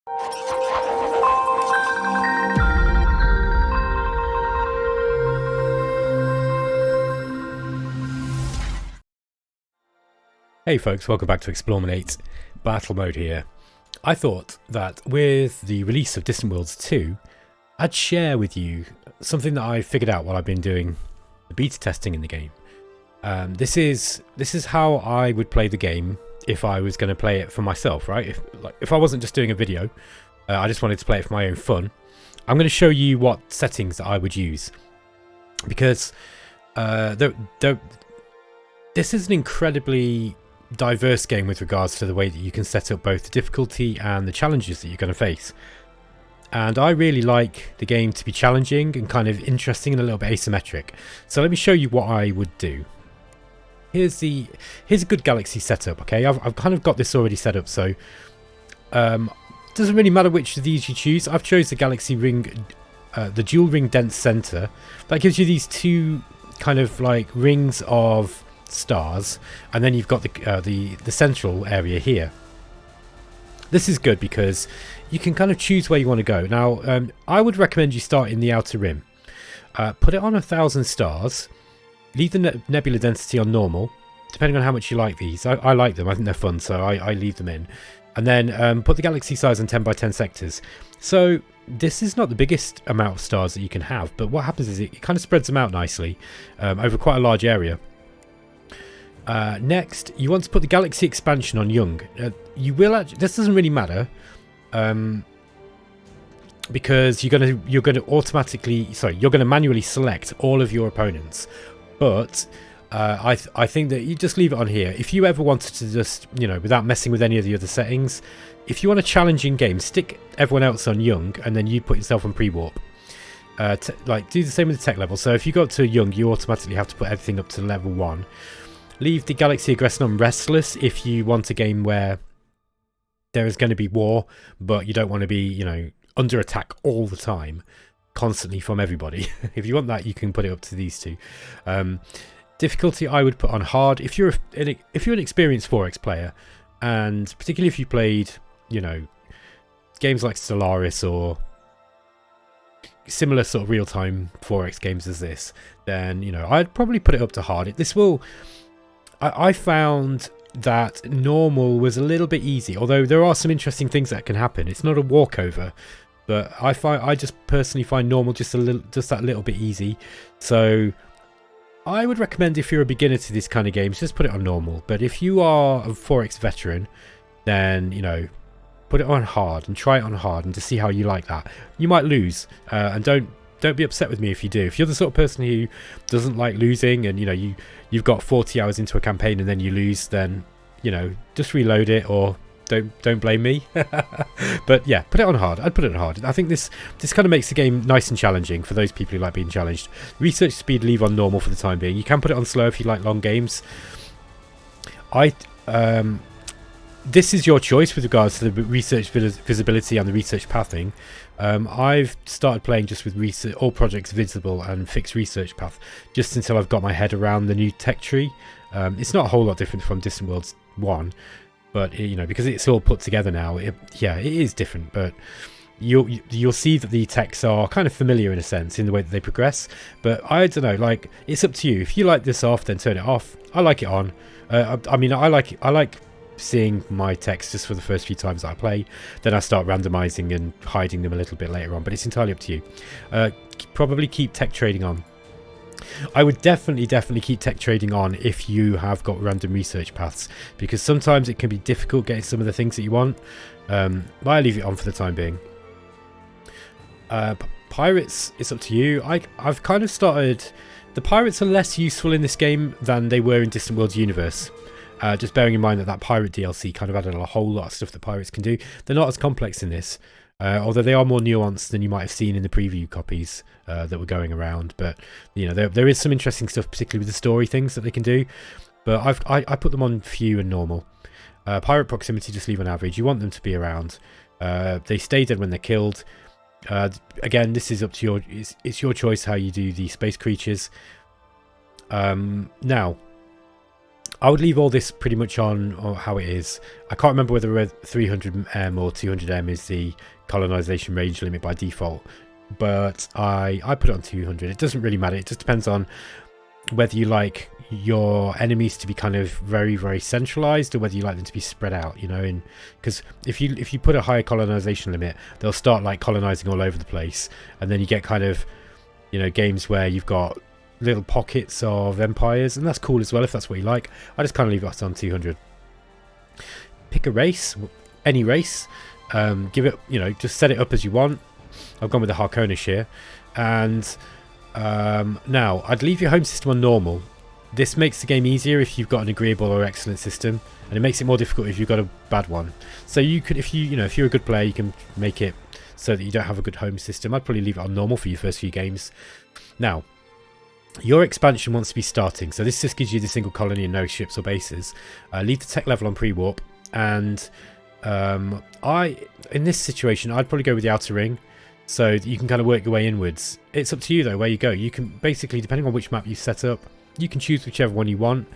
Hey folks, welcome back to BATTLEMODE, Battle Mode here. I thought that with the release of Distant Worlds 2, I'd share with you something that I figured out while I've been doing the beta testing in the game. This is how I would play the game if I was going to play it for myself, right? If I wasn't just doing a video, I just wanted to play it for my own fun. I'm going to show you what settings that I would use, because this is an incredibly diverse game with regards to the way that you can set up both the difficulty and the challenges that you're going to face. And I really like the game to be challenging and kind of interesting and a little bit asymmetric. So let me show you what I would do. Here's a good galaxy setup. Okay, I've kind of got this already set up, so doesn't really matter which of these you choose. I've chose the galaxy ring, the dual ring dense center. That gives you these two kind of like rings of stars, and then you've got the central area here. This is good because you can kind of choose where you want to go. Now, I would recommend you start in the outer rim. Put it on 1,000 stars. Leave the nebula density on normal, depending on how much you like these. I like them. I think they're fun, so I leave them in. And then put the galaxy size on 10 by 10 sectors. So this is not the biggest amount of stars that you can have, but what happens is it kind of spreads them out nicely over quite a large area. Next, you want to put the galaxy expansion on young. You will actually, this doesn't really matter, because you're going to manually select all of your opponents. But I think that you just leave it on here. If you ever wanted to just, without messing with any of the other settings, if you want a challenging game, stick everyone else on young, and then you put yourself on pre-warp. Like do the same with the tech level. So if you go up to young, you automatically have to put everything up to level 1. Leave the galaxy aggression on restless if you want a game where there is going to be war, but you don't want to be, under attack all the time, constantly from everybody. If you want that, you can put it up to these two. Difficulty I would put on hard. If you're an experienced 4X player, and particularly if you played, games like Stellaris or similar sort of real-time 4X games as this, then I'd probably put it up to hard. I found that normal was a little bit easy, although there are some interesting things that can happen. It's not a walkover, but I just personally find normal just that little bit easy. So I would recommend, if you're a beginner to this kind of games, just put it on normal. But if you are a 4X veteran, then put it on hard and try it on hard and to see how you like that. You might lose, and don't be upset with me if you do. If you're the sort of person who doesn't like losing, and you've got 40 hours into a campaign and then you lose, then just reload it, or don't blame me. But yeah, put it on hard. I'd put it on hard. I think this kind of makes the game nice and challenging for those people who like being challenged. Research speed leave on normal for the time being. You can put it on slow if you like long games. This is your choice with regards to the research visibility and the research pathing. I've started playing just with all projects visible and fixed research path, just until I've got my head around the new tech tree. It's not a whole lot different from Distant Worlds 1, but because it's all put together now, it is different. But you'll see that the techs are kind of familiar in a sense in the way that they progress. But I don't know, like, it's up to you. If you like this off, then turn it off. I like it on. I like seeing my text just for the first few times that I play. Then I start randomizing and hiding them a little bit later on, but it's entirely up to you. Probably keep tech trading on. I would definitely keep tech trading on if you have got random research paths, because sometimes it can be difficult getting some of the things that you want. But I leave it on for the time being. Pirates, it's up to you. I've kind of started. The pirates are less useful in this game than they were in Distant Worlds universe. Just bearing in mind that pirate DLC kind of added a whole lot of stuff that pirates can do. They're not as complex in this, although they are more nuanced than you might have seen in the preview copies that were going around. But there is some interesting stuff, particularly with the story things that they can do. But I put them on few and normal. Pirate proximity, just leave on average. You want them to be around. They stay dead when they're killed. Again, this is up to it's your choice how you do the space creatures. Now, I would leave all this pretty much on or how it is. I can't remember whether 300M or 200M is the colonization range limit by default, but I put it on 200. It doesn't really matter. It just depends on whether you like your enemies to be kind of very, very centralized, or whether you like them to be spread out, you know. Because if you put a higher colonization limit, they'll start like colonizing all over the place, and then you get kind of, you know, games where you've got little pockets of empires, and that's cool as well if that's what you like. I just kind of leave it on 200. Pick a race, any race, give it, you know, just set it up as you want. I've gone with the Harkonish here, and now I'd leave your home system on normal. This makes the game easier if you've got an agreeable or excellent system, and it makes it more difficult if you've got a bad one. So you could, if you're a good player, you can make it so that you don't have a good home system. I'd probably leave it on normal for your first few games. Now, your expansion wants to be starting, so this just gives you the single colony and no ships or bases. Leave the tech level on pre-warp, and in this situation I'd probably go with the outer ring, so that you can kind of work your way inwards. It's up to you though where you go. You can basically, depending on which map you set up, you can choose whichever one you want.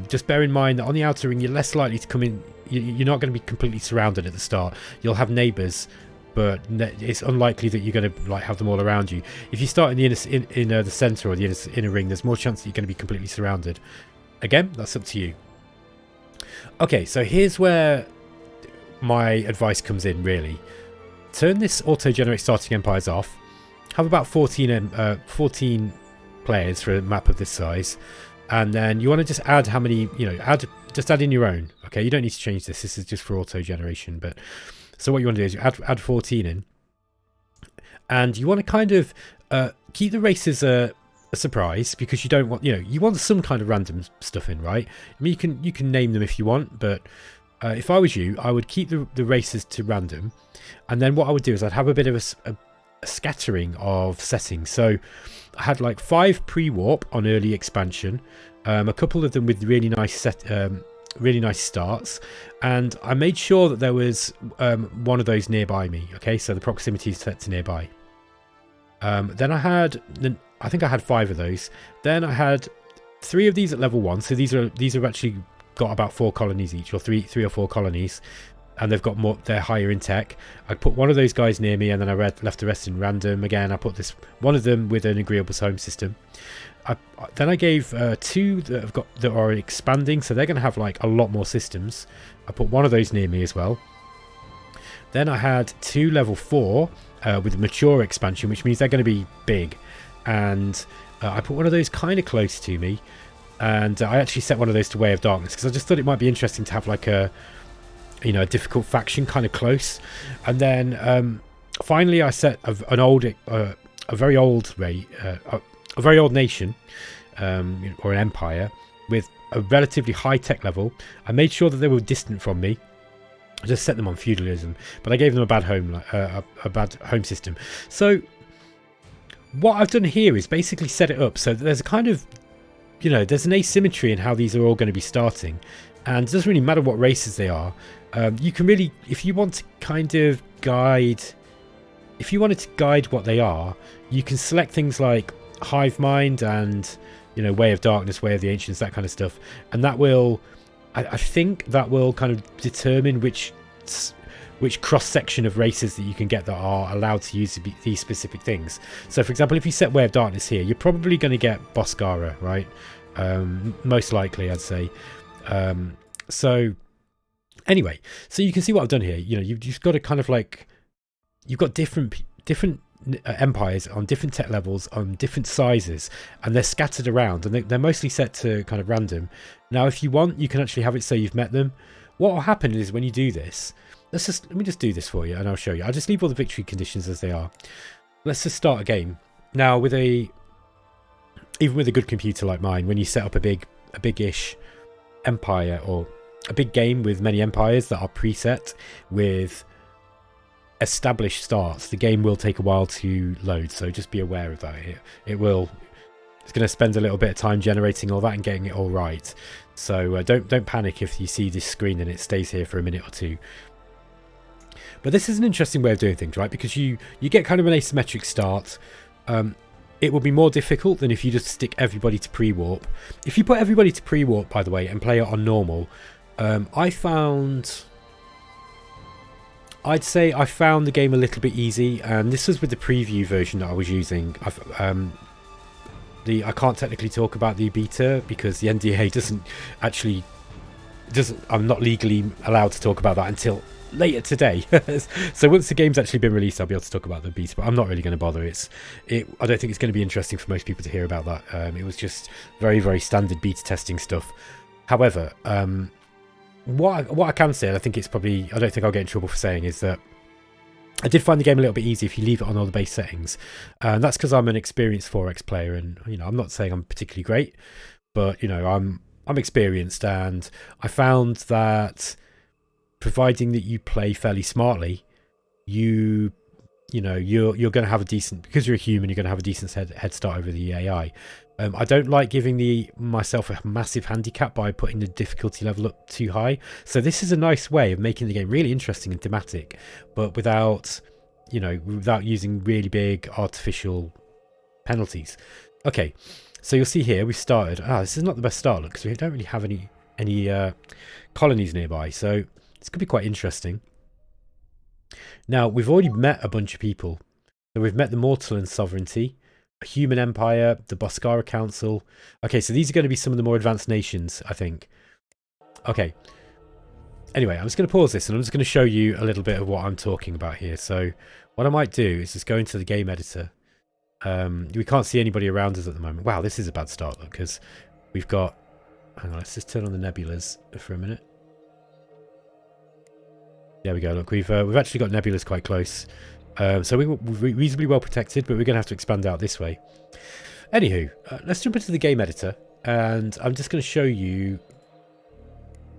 Just bear in mind that on the outer ring you're less likely to come in. You're not going to be completely surrounded at the start. You'll have neighbours, but it's unlikely that you're going to like have them all around you. If you start in the the centre or the inner ring, there's more chance that you're going to be completely surrounded. Again, that's up to you. Okay, so here's where my advice comes in, really. Turn this auto-generate starting empires off. Have about 14 players for a map of this size, and then you want to just add how many, you know, just add in your own. Okay, you don't need to change this. This is just for auto-generation, but so what you want to do is you add 14 in, and you want to kind of keep the races a surprise, because you don't want, you know, you want some kind of random stuff in, right? I mean, you can name them if you want, but if I was you, I would keep the races to random, and then what I would do is I'd have a bit of a scattering of settings. So I had like 5 pre-warp on early expansion, a couple of them with really nice starts, and I made sure that there was one of those nearby me. Okay, so the proximity is set to nearby. Then I think I had 5 of those. Then I had 3 of these at level 1. So these are actually got about 4 colonies each, or three or 4 colonies, and they've got more. They're higher in tech. I put one of those guys near me, and then I left the rest in random. Again, I put one of them with an agreeable home system. Then I gave 2 that are expanding, so they're going to have like a lot more systems. I put one of those near me as well. Then I had 2 level 4 with mature expansion, which means they're going to be big, and I put one of those kind of close to me, and I actually set one of those to Way of Darkness, because I just thought it might be interesting to have like a difficult faction kind of close. And then finally I set a very old nation, or an empire with a relatively high tech level. I made sure that they were distant from me. I just set them on feudalism, but I gave them a bad home system. So what I've done here is basically set it up so that there's a kind of, there's an asymmetry in how these are all going to be starting, and it doesn't really matter what races they are. You can really, if you want to kind of guide, if you wanted to guide what they are, you can select things like Hive Mind and Way of Darkness, Way of the Ancients, that kind of stuff, and that will, I think that will kind of determine which cross section of races that you can get that are allowed to use these specific things. So for example, if you set Way of Darkness here, you're probably going to get Boscara, right? Most likely, I'd say. So anyway, so you can see what I've done here. You've just got to kind of like, you've got different empires on different tech levels, on different sizes, and they're scattered around, and they're mostly set to kind of random. Now if you want, you can actually have it so you've met them. What will happen is when you do this, let me just do this for you and I'll show you. I'll just leave all the victory conditions as they are. Let's just start a game. Now even with a good computer like mine, when you set up a big-ish empire, or a big game with many empires that are preset with established starts, the game will take a while to load, so just be aware of that. It's going to spend a little bit of time generating all that and getting it all right. So don't panic if you see this screen and it stays here for a minute or two. But this is an interesting way of doing things, right? Because you get kind of an asymmetric start. it will be more difficult than if you just stick everybody to pre-warp. If you put everybody to pre-warp, by the way, and play it on normal, I'd say I found the game a little bit easy, and this was with the preview version that I was using. I can't technically talk about the beta because the NDA I'm not legally allowed to talk about that until later today. So once the game's actually been released, I'll be able to talk about the beta, but I'm not really going to bother. I don't think it's going to be interesting for most people to hear about that. It was just very, very standard beta testing stuff. However, what I can say, and I think it's probably, I don't think I'll get in trouble for saying, is that I did find the game a little bit easy if you leave it on all the base settings, and that's because I'm an experienced 4X player, and I'm not saying I'm particularly great, but I'm experienced, and I found that providing that you play fairly smartly, you're going to have a decent, because you're a human, you're going to have a decent head start over the AI. I don't like giving myself a massive handicap by putting the difficulty level up too high. So this is a nice way of making the game really interesting and thematic, but without using really big artificial penalties. Okay, so you'll see here we started. This is not the best start, look, because we don't really have any colonies nearby. So this could be quite interesting. Now we've already met a bunch of people. So we've met the Mortal Sovereignty, a Human Empire, the Boscara Council. Okay, so these are going to be some of the more advanced nations, I think. Okay. Anyway, I'm just going to pause this and I'm just going to show you a little bit of what I'm talking about here. So what I might do is just go into the game editor. We can't see anybody around us at the moment. Wow, this is a bad start, look, because we've got... Hang on, let's just turn on the nebulas for a minute. There we go, look, we've actually got nebulas quite close. So we're reasonably well protected, but we're going to have to expand out this way. Anywho, let's jump into the game editor, and I'm just going to show you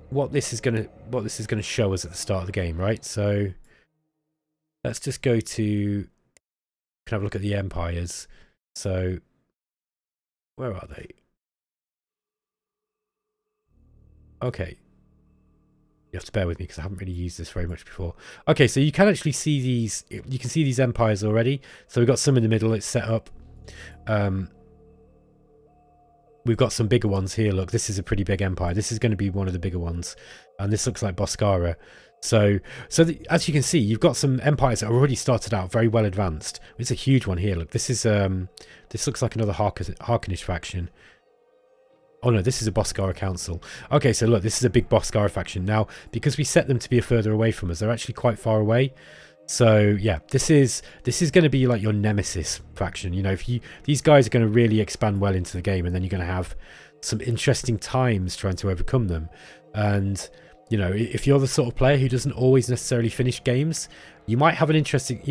what this is going to show us at the start of the game, right? So let's just go to, can have a look at the empires. So where are they? Okay. You have to bear with me because I haven't really used this very much before. Okay, so you can actually see these. You can see these empires already. So we've got some in the middle. It's set up. We've got some bigger ones here. Look, this is a pretty big empire. This is going to be one of the bigger ones, and this looks like Boscara. So as you can see, you've got some empires that are already started out very well advanced. It's a huge one here. Look, this is this looks like another Harkonish faction. Oh no, this is a Boscara Council. Okay, so look, this is a big Boscara faction. Now, because we set them to be further away from us, they're actually quite far away. So yeah, this is going to be like your nemesis faction. These guys are going to really expand well into the game, and then you're going to have some interesting times trying to overcome them. And if you're the sort of player who doesn't always necessarily finish games, you might have an interesting,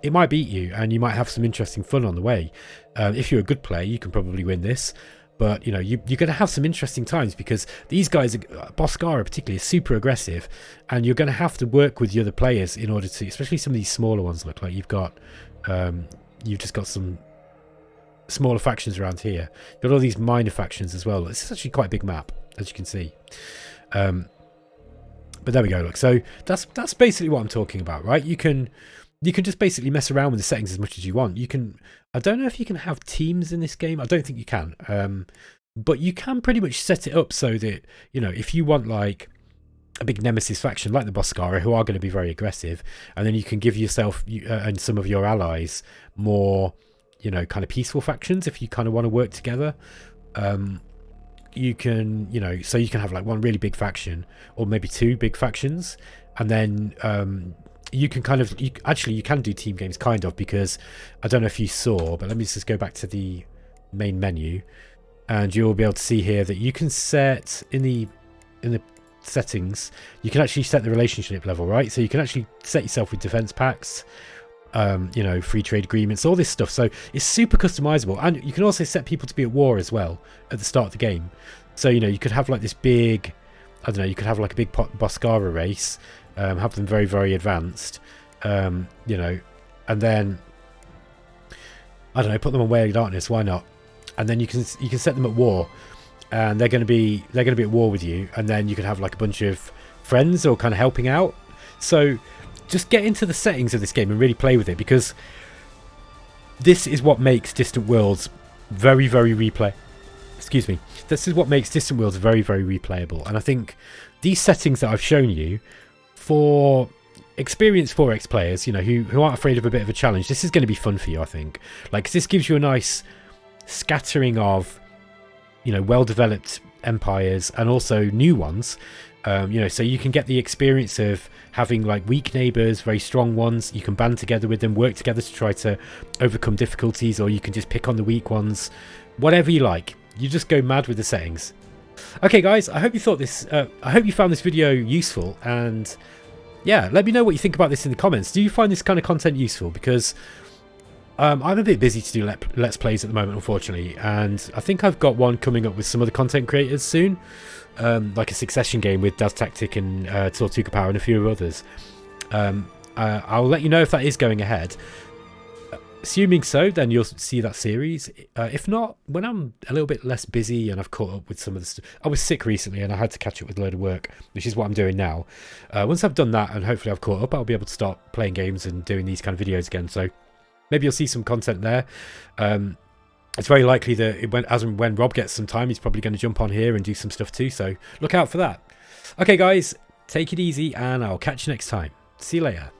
it might beat you, and you might have some interesting fun on the way. If you're a good player, you can probably win this. But, you're going to have some interesting times because these guys, Boscara particularly, is super aggressive. And you're going to have to work with the other players in order to, especially some of these smaller ones, look like you've just got some smaller factions around here. You've got all these minor factions as well. This is actually quite a big map, as you can see. But there we go, look. So that's basically what I'm talking about, right? You can just basically mess around with the settings as much as you want. I don't know if you can have teams in this game. I don't think you can. But you can pretty much set it up so that, if you want like a big nemesis faction like the Boscara, who are going to be very aggressive, and then you can give yourself and some of your allies more, kind of peaceful factions if you kind of want to work together. You can, so you can have like one really big faction or maybe two big factions, and then you can you can do team games kind of, because I don't know if you saw, but let me just go back to the main menu, and you'll be able to see here that you can set in the settings, you can actually set the relationship level, right? So you can actually set yourself with defense pacts, free trade agreements, all this stuff. So it's super customizable, and you can also set people to be at war as well at the start of the game. So you could have like this big, I don't know, you could have like a big Boscara race, have them very, very advanced, and then I don't know, put them on Way of Darkness, why not? And then you can set them at war, and they're going to be at war with you, and then you can have like a bunch of friends or kind of helping out. So just get into the settings of this game and really play with it, because this is what makes Distant Worlds very, very replay. Excuse me. This is what makes Distant Worlds very, very replayable. And I think these settings that I've shown you for experienced 4X players, you know, who aren't afraid of a bit of a challenge, this is going to be fun for you, I think. Like, 'cause this gives you a nice scattering of, you know, well-developed empires and also new ones. You know, so you can get the experience of having like weak neighbors, very strong ones. You can band together with them, work together to try to overcome difficulties, or you can just pick on the weak ones. Whatever you like. You just go mad with the settings. Okay, guys, I hope you thought this. I hope you found this video useful, and yeah, let me know what you think about this in the comments. Do you find this kind of content useful? Because I'm a bit busy to do Let's Plays at the moment, unfortunately, and I think I've got one coming up with some other content creators soon, like a Succession game with Daz Tactic and Tortuga Power and a few others. I'll let you know if that is going ahead. Assuming so, then you'll see that series. If not, when I'm a little bit less busy and I've caught up with some of the stuff. I was sick recently and I had to catch up with a load of work, which is what I'm doing now. Once I've done that and hopefully I've caught up, I'll be able to start playing games and doing these kind of videos again. So maybe you'll see some content there. It's very likely that as and when Rob gets some time, he's probably going to jump on here and do some stuff too. So look out for that. Okay, guys, take it easy and I'll catch you next time. See you later.